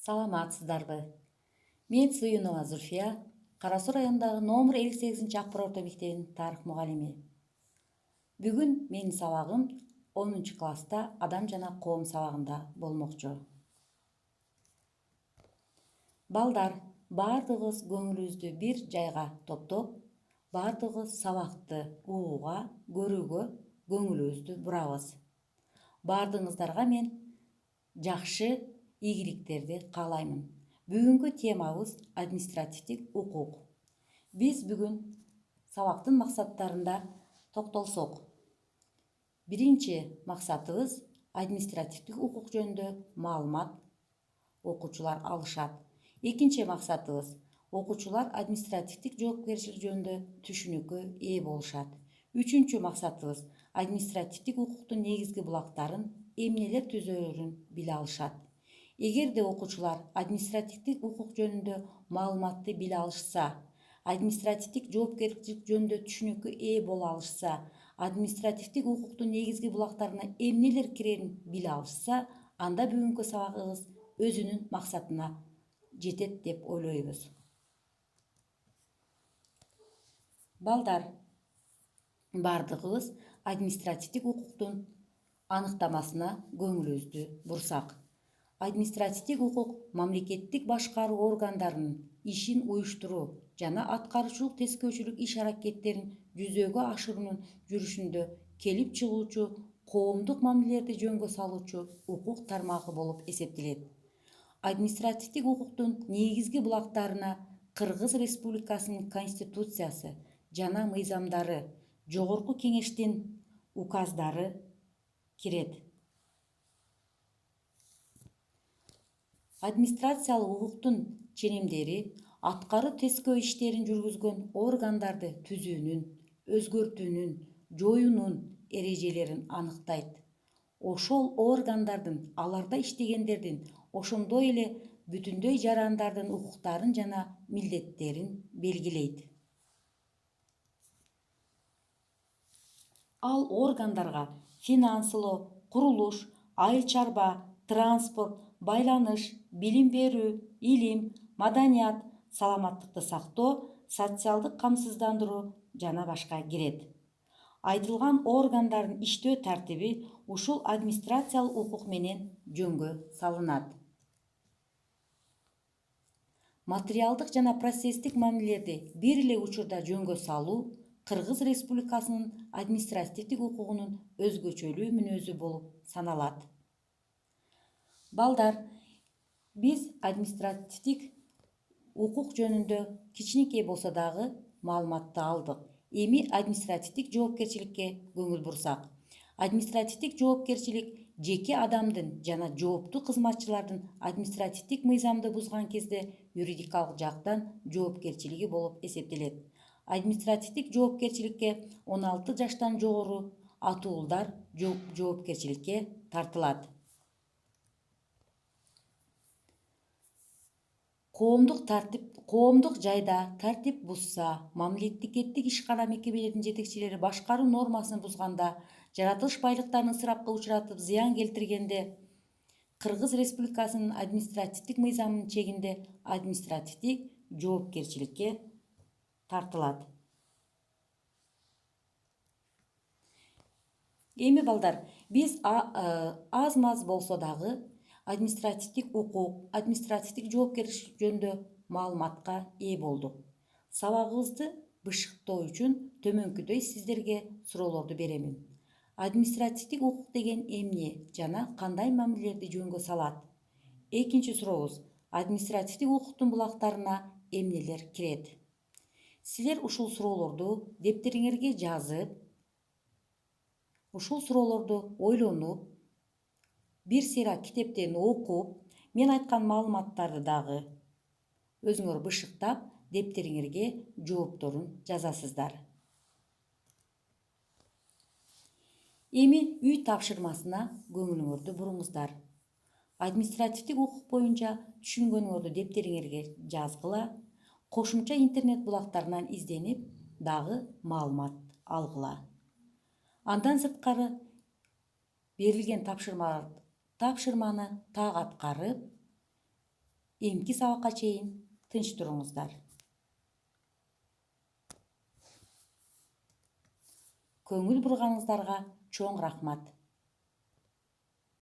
Саламатсыздарбы? Мен Сыюнова Зульфия, Кара Суу районундагы номер 58 Акбар орто мектебинин тарых мугалими. Бүгүн менин сабагым 10-класста адам жана коом сабагында болмокчу. Балдар, баардыгыбыз көңүлүбүздү бир жайга топтоп, баардыгыбыз сабакты угууга, көрүүгө көңүлүбүздү бурабыз. Баардыгыңыздарга мен жакшы ийгиликтерди каалаймын. Бүгүнкү темабыз административдик укук. Биз бүгүн сабактын максаттарында токтолсок. Биринчи максатыбыз административдик укук жөнүндө маалымат окуучулар алышат. Экинчи максатыбыз окуучулар административдик жоопкерчилик жөнүндө түшүнүккө ээ болушат. Үчүнчү максатыбыз административдик укуктун негизги булактарын, эмнелер түзөөлөрүн биле алышат. Эгерде окуучулар административдик укук жөнүндө маалыматты биле алышса, административдик жоопкерчилик жөнүндө түшүнүккө ээ боло алышса, административдик укуктун негизги булактарына эмнелер кирерин биле алышса, анда бүгүнкү сабагыбыз өзүнүн максатына жетет деп ойлойбуз. Балдар, баардыгыбыз административдик укуктун аныктамасына көңүлүбүздү бурсак. Административдик укук мамлекеттик башкаруу органдарынын ишин уюштуруу жана аткаруучулук тескөөчүлүк иш-аракеттерин жүзөгө ашыруунун жүрүшүндө келип чыгуучу коомдук мамилелерди жөнгө салуучу укук тармагы болуп эсептелет. Административдик укуктун негизги булактарына Кыргыз Республикасынын Конституциясы жана мыйзамдары, Жогорку Кеңештин указдары кирет. Администрациялык укуктун ченемдери аткаруу тескөө иштерин жүргүзгөн органдарды түзүүнүн, өзгөртүүнүн, жоюунун эрежелерин аныктайт. Ошол органдардын аларда иштегендердин, ошондой эле бүтүндөй жарандардын укуктарын жана милдеттерин белгилейт. Ал органдарга финансылоо, курулуш, айыл чарба, транспорт, байланыш, билим берүү, илим, маданият, саламаттыкты сактоо, социалдык камсыздандыруу жана башка кирет. Айтылган органдардын иштөө тартиби ушул администрациялык укук менен жөнгө салынат. Материалдык жана процесстик мамилелерди бир эле учурда жөнгө салуу Кыргыз Республикасынын административдик укугунун өзгөчөлүү мүнөзү болуп саналат. Балдар, биз административдик укук жөнүндө кичинекей болсо дагы маалыматты алдык. Эми административдик жоопкерчиликке көңүл бурсак. Административдик жоопкерчилик жеке адамдын жана жооптуу кызматчылардын административдик мыйзамды бузган кезде юридикалык жактан жоопкерчилиги болуп эсептелет. Административдик жоопкерчиликке 16 жаштан жогору атуулдар жоопкерчиликке тартылат. Коомдук жайда тартип бузса, мамлекеттик ишкана мекемелердин жетекчилери башкаруу нормасын бузганда, жаратылыш байлыктарын ысырапка учуратып, зыян келтиргенде, Кыргыз Республикасынын административдик мыйзамынын чегинде административдик жоопкерчиликке тартылат. Эми балдар, биз аз-маз болсо дагы административдик укук, административдик жоопкерчилик жөнүндө маалыматка ээ болдук. Сабагыбызды бышыктоо үчүн төмөнкүдөй сиздерге суроолорду беремин. Административдик укук деген эмне жана кандай мамилелерди жөнгө салат? Экинчи сурообуз, административдик укуктун булактарына эмнелер кирет? Силер ушул суроолорду дептериңерге жазып, ушул суроолорду ойлонуп, бир сыйра китептен окуп, мен айткан маалыматтарды дагы өзүңөр бышыктап, дептериңерге жоопторун жазасыздар. Эми үй тапшырмасына көңүлүңөрдү буруңуздар. Административдик укук боюнча түшүнгөнүңөрдү дептериңерге жазгыла, кошумча интернет булактарынан изденип, дагы маалымат алгыла. Андан сырткары берилген тапшырманы так аткарып, Эмки сабакка чейин тынч туруңуздар. Көңүл бурганыңыздарга чоң рахмат.